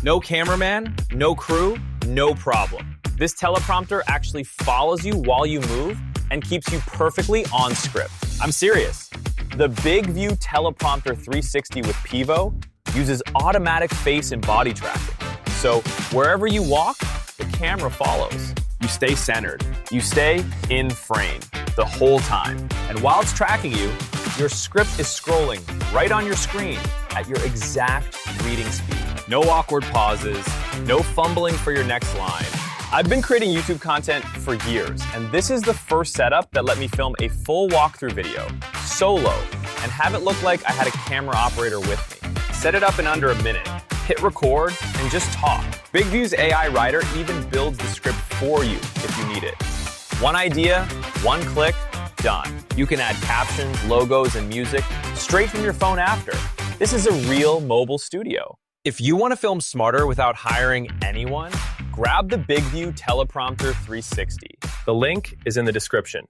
No cameraman, no crew, no problem. This teleprompter actually follows you while you move and keeps you perfectly on script. I'm serious. The BIGVU Teleprompter 360 with Pivo uses automatic face and body tracking. So wherever you walk, the camera follows. You stay centered. You stay in frame the whole time. And while it's tracking you, your script is scrolling right on your screen at your exact reading speed. No awkward pauses, no fumbling for your next line. I've been creating YouTube content for years, and this is the first setup that let me film a full walkthrough video, solo, and have it look like I had a camera operator with me. Set it up in under a minute, hit record, and just talk. BIGVU's AI writer even builds the script for you if you need it. One idea, one click, done. You can add captions, logos, and music straight from your phone after. This is a real mobile studio. If you want to film smarter without hiring anyone, grab the BIGVU Teleprompter 360. The link is in the description.